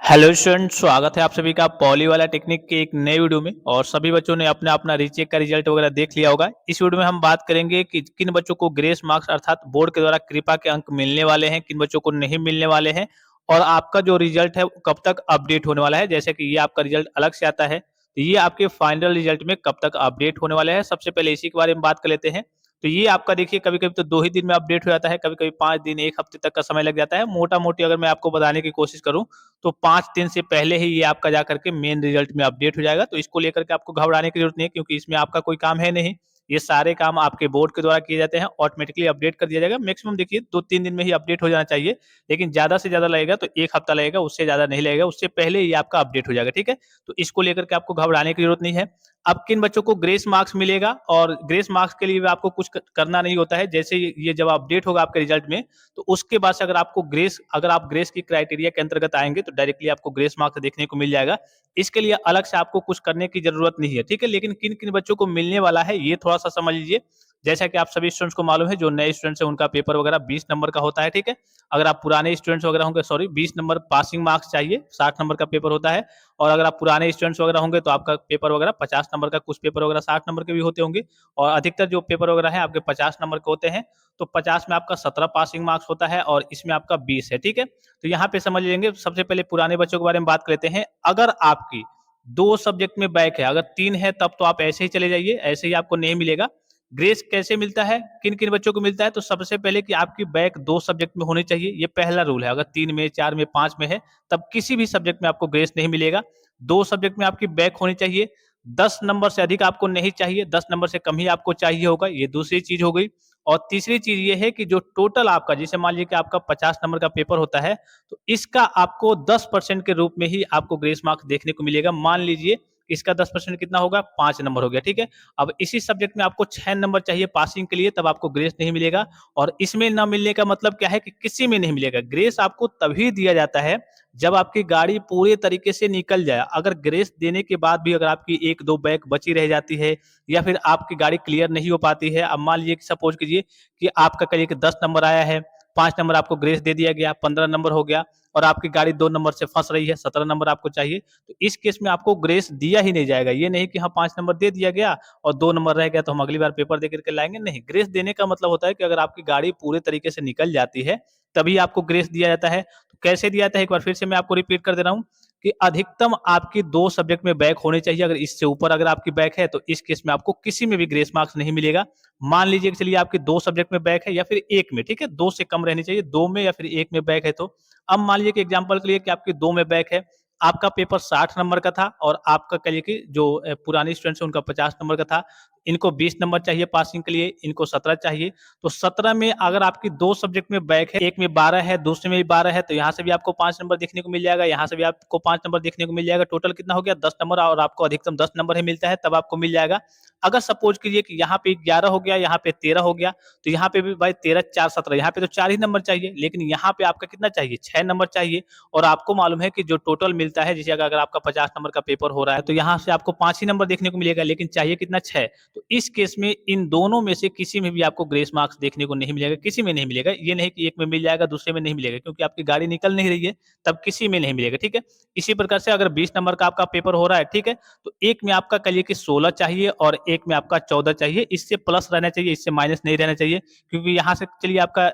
Hello student, स्वागत है आप सभी का पॉली वाला टेक्निक के एक नए वीडियो में। और सभी बच्चों ने अपना अपना रीचेक का रिजल्ट वगैरह देख लिया होगा। इस वीडियो में हम बात करेंगे कि किन बच्चों को ग्रेस मार्क्स अर्थात बोर्ड के द्वारा कृपा के अंक मिलने वाले हैं, किन बच्चों को नहीं मिलने वाले हैं, और आपका जो रिजल्ट है वो कब तक अपडेट होने वाला है। जैसे कि ये आपका रिजल्ट अलग से आता है, तो ये आपके फाइनल रिजल्ट में कब तक अपडेट होने वाले हैं, सबसे पहले इसी के बारे में बात कर लेते हैं। तो ये आपका देखिए, कभी कभी तो 2 ही दिन में अपडेट हो जाता है, कभी कभी 5 दिन, एक हफ्ते तक का समय लग जाता है। मोटा मोटी अगर मैं आपको बताने की कोशिश करूं तो 5 दिन से पहले ही ये आपका जा करके मेन रिजल्ट में अपडेट हो जाएगा। तो इसको लेकर के आपको घबराने की जरूरत नहीं है, क्योंकि इसमें आपका कोई काम है नहीं। ये सारे काम आपके बोर्ड के द्वारा किए जाते हैं, ऑटोमेटिकली अपडेट कर दिया जाएगा। मैक्सिमम देखिए 2-3 दिन में ही अपडेट हो जाना चाहिए, लेकिन ज्यादा से ज्यादा लगेगा तो 1 हफ्ता लगेगा, उससे ज्यादा नहीं लगेगा। उससे पहले ये आपका अपडेट हो जाएगा, ठीक है। तो इसको लेकर के आपको घबराने की जरूरत नहीं है। अब किन बच्चों को ग्रेस मार्क्स मिलेगा, और ग्रेस मार्क्स के लिए भी आपको कुछ करना नहीं होता है। जैसे ये जब अपडेट होगा आपके रिजल्ट में, तो उसके बाद से अगर आप ग्रेस की क्राइटेरिया के अंतर्गत आएंगे तो डायरेक्टली आपको ग्रेस मार्क्स देखने को मिल जाएगा। इसके लिए अलग से आपको कुछ करने की जरूरत नहीं है, ठीक है। लेकिन किन किन बच्चों को मिलने वाला है ये थोड़ा सा समझ लीजिए। जैसा कि आप सभी स्टूडेंट्स को मालूम है, जो नए स्टूडेंट्स हैं उनका पेपर वगैरह 20 नंबर का होता है, ठीक है। अगर आप पुराने स्टूडेंट्स वगैरह होंगे, सॉरी, 20 नंबर पासिंग मार्क्स चाहिए, 60 नंबर का पेपर होता है। और अगर आप पुराने स्टूडेंट्स वगैरह होंगे तो आपका पेपर वगैरह 50 नंबर का, कुछ पेपर वगैरह 60 नंबर के भी होते होंगे। और अधिकतर जो पेपर वगैरह है आपके 50 नंबर के होते हैं। तो 50 में आपका 17 पासिंग मार्क्स होता है, और इसमें आपका 20 है, ठीक है। तो यहाँ पे समझ लेंगे। सबसे पहले पुराने बच्चों के बारे में बात करते हैं। अगर आपकी 2 सब्जेक्ट में बैक है, अगर 3 है तब तो आप ऐसे ही चले जाइए, ऐसे ही आपको नहीं मिलेगा। ग्रेस कैसे मिलता है, किन किन बच्चों को मिलता है, तो सबसे पहले कि आपकी बैक 2 सब्जेक्ट में होनी चाहिए, ये पहला रूल है। अगर 3 में, 4 में, 5 में है, तब किसी भी सब्जेक्ट में आपको ग्रेस नहीं मिलेगा। 2 सब्जेक्ट में आपकी बैक होनी चाहिए। 10 नंबर से अधिक आपको नहीं चाहिए, 10 नंबर से कम ही आपको चाहिए होगा, ये दूसरी चीज हो गई। और तीसरी चीज ये है कि जो टोटल आपका, जैसे मान लीजिए कि आपका 50 नंबर का पेपर होता है, तो इसका आपको 10% के रूप में ही आपको ग्रेस मार्क्स देखने को मिलेगा। मान लीजिए इसका 10% कितना होगा, 5 नंबर हो गया, ठीक है। अब इसी सब्जेक्ट में आपको 6 नंबर चाहिए पासिंग के लिए, तब आपको ग्रेस नहीं मिलेगा। और इसमें ना मिलने का मतलब क्या है कि किसी में नहीं मिलेगा। ग्रेस आपको तभी दिया जाता है जब आपकी गाड़ी पूरे तरीके से निकल जाए। अगर ग्रेस देने के बाद भी अगर आपकी 1-2 बैक बची रह जाती है, या फिर आपकी गाड़ी क्लियर नहीं हो पाती है। अब मान लीजिए, सपोज कीजिए कि आपका करिए कि 10 नंबर आया है, 5 नंबर आपको ग्रेस दे दिया गया, 15 नंबर हो गया, और आपकी गाड़ी 2 नंबर से फंस रही है, 17 नंबर आपको चाहिए। तो इस केस में आपको ग्रेस दिया ही नहीं जाएगा। ये नहीं कि हाँ 5 नंबर दे दिया गया और 2 नंबर रह गया तो हम अगली बार पेपर दे करके लाएंगे, नहीं। ग्रेस देने का मतलब होता है कि अगर आपकी गाड़ी पूरे तरीके से निकल जाती है, तभी आपको ग्रेस दिया जाता है। तो कैसे दिया जाता है, एक बार फिर से मैं आपको रिपीट कर दे रहा हूँ कि अधिकतम आपकी 2 सब्जेक्ट में बैक होने चाहिए। अगर इससे ऊपर अगर आपकी बैक है, तो इस केस में आपको किसी में भी ग्रेस मार्क्स नहीं मिलेगा। मान लीजिए कि चलिए आपके 2 सब्जेक्ट में बैक है, या फिर एक में, ठीक है, 2 से कम रहनी चाहिए, 2 में या फिर 1 में बैक है। तो अब मान लीजिए कि एग्जाम्पल के लिए कि आपके 2 में बैक है, आपका पेपर 60 नंबर का था, और आपका कहिए कि जो पुराने स्टूडेंट्स हैं उनका 50 नंबर का था। इनको 20 नंबर चाहिए पासिंग के लिए, इनको 17 चाहिए। तो 17 में अगर आपकी 2 सब्जेक्ट में बैक है, एक में 12 है, दूसरे में भी 12 है, तो यहाँ से भी आपको 5 नंबर देखने को मिल जाएगा, यहाँ से भी आपको 5 नंबर देखने को मिल जाएगा। टोटल कितना हो गया, 10 नंबर, और आपको अधिकतम 10 नंबर ही मिलता है, तब आपको मिल जाएगा। अगर सपोज कीजिए कि यहाँ पे 11 हो गया, यहाँ पे 13 हो गया, तो यहाँ पे भी भाई 13, 4, 17, यहाँ पे तो 4 ही नंबर चाहिए, लेकिन यहाँ पे आपका कितना चाहिए, 6 नंबर चाहिए। और आपको मालूम है कि जो टोटल मिलता है, जैसे अगर आपका 50 नंबर का पेपर हो रहा है, तो यहाँ से आपको 5 ही नंबर देखने को मिलेगा, लेकिन चाहिए कितना, 6। तो इस केस में इन दोनों में से किसी में भी आपको ग्रेस मार्क्स देखने को नहीं मिलेगा, किसी में नहीं मिलेगा। ये नहीं कि एक में मिल जाएगा दूसरे में नहीं मिलेगा, क्योंकि आपकी गाड़ी निकल नहीं रही है, तब किसी में नहीं मिलेगा, ठीक है। इसी प्रकार से अगर 20 नंबर का आपका पेपर हो रहा है, ठीक है, तो एक में आपका कहिए कि 16 चाहिए, और एक में आपका 14 चाहिए। इससे प्लस रहना चाहिए, इससे माइनस नहीं रहना चाहिए, क्योंकि यहाँ से चलिए आपका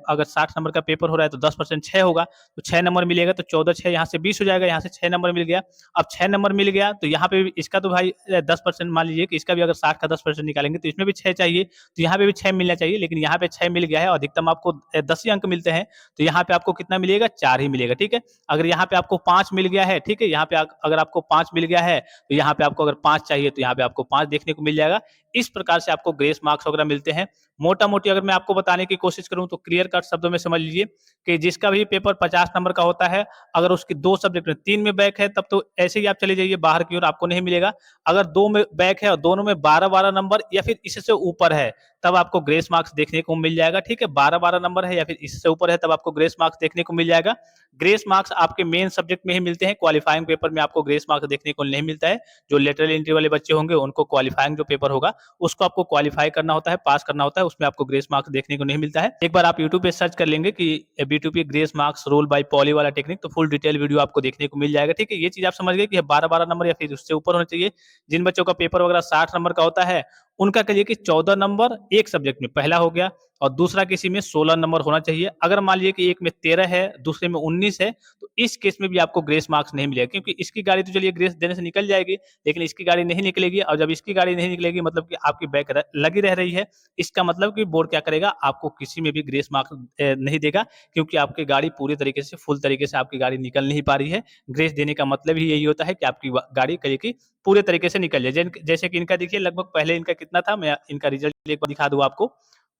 अगर 60 नंबर का पेपर हो रहा है तो 10% 6 होगा, तो 6 नंबर मिलेगा, तो 14, 6, यहाँ से 20 हो जाएगा, यहाँ से 6 नंबर मिल गया। अब 6 नंबर मिल गया, तो यहाँ पे भी इसका तो भाई 10%, मान लीजिए कि इसका भी अगर 60 का 10% निकालेंगे तो इसमें भी 6 चाहिए, तो यहाँ पे भी 6 मिलना चाहिए, लेकिन यहाँ पे 6 मिल गया है, अधिकतम आपको 10 ही अंक मिलते हैं। तो यहाँ पे आपको कितना मिलेगा, 4 ही मिलेगा, ठीक है। अगर यहाँ पे आपको 5 मिल गया है, ठीक है, यहाँ पे अगर आपको 5 मिल गया है, तो यहाँ पे आपको अगर 5 चाहिए तो यहाँ पे आपको 5 देखने को मिल जाएगा। इस प्रकार से आपको ग्रेस मार्क्स वगैरह मिलते हैं। मोटा मोटी अगर मैं आपको बताने की कोशिश करूं तो क्लियर कट शब्दों में समझ लीजिए कि जिसका भी पेपर 50 नंबर का होता है, अगर उसकी 2 सब्जेक्ट में 3 में बैक है, तब तो ऐसे ही आप चले जाइए बाहर की ओर, आपको नहीं मिलेगा। अगर 2 में बैक है और दोनों में 12-12 नंबर या फिर इससे ऊपर है, तब आपको ग्रेस मार्क्स देखने को मिल जाएगा, ठीक है। 12-12 नंबर है या फिर इससे ऊपर है, तब आपको ग्रेस मार्क्स देखने को मिल जाएगा। ग्रेस मार्क्स आपके मेन सब्जेक्ट में ही मिलते हैं, क्वालिफाइंग पेपर में आपको ग्रेस मार्क्स देखने को नहीं मिलता है। जो लेटरल एंट्री वाले बच्चे होंगे उनको क्वालिफाइंग जो पेपर होगा उसको आपको क्वालिफाई करना होता है, पास करना होता है, उसमें आपको ग्रेस मार्क्स देखने को नहीं मिलता है। एक बार आप यूट्यूब पे सर्च कर लेंगे कि B2P grace marks rule by poly वाला टेक्निक, तो फुल डिटेल वीडियो आपको देखने को मिल जाएगा। ठीक है, ये चीज आप समझ गए कि 12-12 नंबर या फिर उससे ऊपर होना चाहिए। जिन बच्चों का पेपर वगैरह 60 नंबर का होता है, उनका कहिए कि 14 नंबर एक सब्जेक्ट में पहला हो गया और दूसरा किसी में 16 नंबर होना चाहिए। अगर मान लीजिए कि एक में 13 है, दूसरे में 19 है, तो इस केस में भी आपको ग्रेस मार्क्स नहीं मिलेगा, क्योंकि इसकी गाड़ी तो चलिए ग्रेस देने से निकल जाएगी, लेकिन इसकी गाड़ी नहीं निकलेगी। और जब इसकी गाड़ी नहीं निकलेगी मतलब कि आपकी बैक लगी रह रही है, इसका मतलब कि बोर्ड क्या करेगा, आपको किसी में भी ग्रेस मार्क्स नहीं देगा, क्योंकि आपकी गाड़ी पूरी तरीके से फुल तरीके से आपकी गाड़ी निकल नहीं पा रही है। ग्रेस देने का मतलब ही यही होता है कि आपकी गाड़ी कहिए कि पूरे तरीके से निकल जाए। जैसे कि इनका देखिए लगभग पहले इनका कितना था, मैं इनका रिजल्ट एक बार दिखा दूं आपको।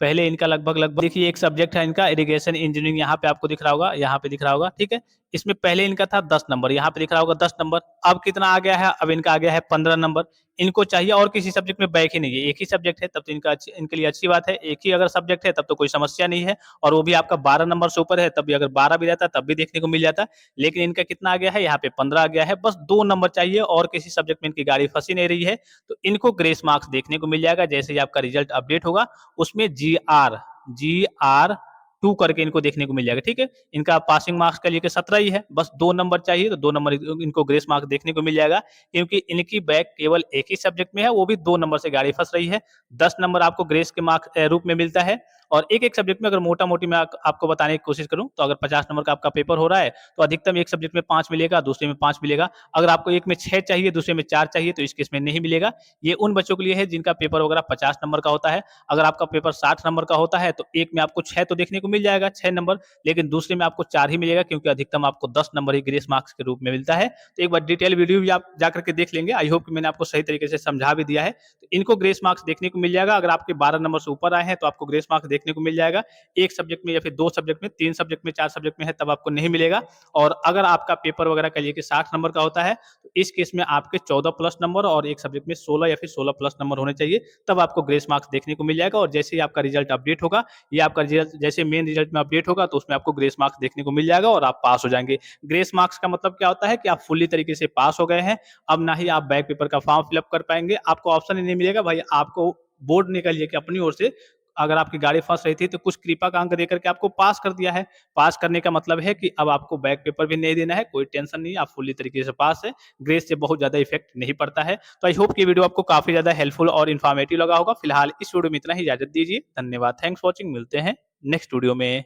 पहले इनका लगभग देखिए एक सब्जेक्ट है इनका इरिगेशन इंजीनियरिंग, यहाँ पे आपको दिख रहा होगा, यहाँ पे दिख रहा होगा, ठीक है। इसमें पहले इनका था 10 नंबर, यहाँ पे दिख रहा होगा 10 नंबर। अब कितना आ गया है, अब इनका आ गया है 15 नंबर। इनको चाहिए और किसी सब्जेक्ट में बैक ही नहीं है, एक ही सब्जेक्ट है, तब तो इनके लिए अच्छी बात है। एक ही अगर सब्जेक्ट है तब तो कोई समस्या नहीं है, और वो भी आपका 12 नंबर से ऊपर है, तब भी अगर 12 भी रहता तब भी देखने को मिल जाता। लेकिन इनका कितना आ गया है, यहाँ पे 15 आ गया है, बस 2 नंबर चाहिए और किसी सब्जेक्ट में इनकी गाड़ी फंसी नहीं रही है, तो इनको ग्रेस मार्क्स देखने को मिल जाएगा। जैसे ही आपका रिजल्ट अपडेट होगा, उसमें GR2 करके इनको देखने को मिल जाएगा। ठीक है, इनका पासिंग मार्क्स का लिए 17 ही है, बस 2 नंबर चाहिए, तो 2 नंबर इनको ग्रेस मार्क्स देखने को मिल जाएगा, क्योंकि इनकी बैक केवल एक ही सब्जेक्ट में है, वो भी 2 नंबर से गाड़ी फंस रही है। 10 नंबर आपको ग्रेस के मार्क्स रूप में मिलता है। और एक सब्जेक्ट में अगर मोटा मोटी मैं आपको बताने की कोशिश करूं, तो अगर 50 नंबर का आपका पेपर हो रहा है, तो अधिकतम एक सब्जेक्ट में 5 मिलेगा, दूसरे में 5 मिलेगा। अगर आपको एक में 6 चाहिए, दूसरे में 4 चाहिए, तो इस केस में नहीं मिलेगा। ये उन बच्चों के लिए है जिनका पेपर वगैरह 50 नंबर का होता है। अगर आपका पेपर 60 नंबर का होता है, तो एक में आपको 6 तो देखने को मिल जाएगा, 6 नंबर, लेकिन दूसरे में आपको 4 ही मिलेगा, क्योंकि अधिकतम आपको 10 नंबर ही ग्रेस मार्क्स के रूप में मिलता है। तो एक बार डिटेल वीडियो भी आप जाकर के देख लेंगे। आई होप कि मैंने आपको सही तरीके से समझा भी दिया है। तो इनको ग्रेस मार्क्स देखने को मिल जाएगा। अगर आपके 12 नंबर से ऊपर आए हैं, तो आपको ग्रेस मार्क्स देखने को मिल जाएगा। एक सब्जेक्ट में या फिर 2 सब्जेक्ट में, 3 सब्जेक्ट में, 4 सब्जेक्ट में है, तब आपको नहीं मिलेगा। और अगर आपका पेपर वगैरह कहिए कि 60 नंबर का होता है, तो इस केस में आपके 14 प्लस नंबर और एक सब्जेक्ट में 16 या फिर 16 प्लस नंबर होने चाहिए, तब आपको ग्रेस मार्क्स देखने को मिल जाएगा। और जैसे ही आपका रिजल्ट अपडेट होगा, ये आपका रिजल्ट जैसे मेन रिजल्ट में अपडेट होगा, तो उसमें आपको ग्रेस मार्क्स देखने को मिल जाएगा और आप पास हो जाएंगे। ग्रेस मार्क्स का मतलब क्या होता है कि आप फुल्ली तरीके से पास हो गए हैं। अब ना ही आप बैक पेपर का फॉर्म फिलअप कर पाएंगे, आपको ऑप्शन ही नहीं मिलेगा भाई, आपको बोर्ड निकल कि अपनी ओर से अगर आपकी गाड़ी फंस रही थी, तो कुछ कृपा का अंक देकर के आपको पास कर दिया है। पास करने का मतलब है कि अब आपको बैक पेपर भी नहीं देना है, कोई टेंशन नहीं, आप फुल्ली तरीके से पास है। ग्रेस से बहुत ज्यादा इफेक्ट नहीं पड़ता है। तो आई होप कि वीडियो आपको काफी ज्यादा हेल्पफुल और इन्फॉर्मेटिव लगा होगा। फिलहाल इस वीडियो में इतना ही, इजाजत दीजिए, धन्यवाद, थैंक्स वॉचिंग, मिलते हैं नेक्स्ट वीडियो में।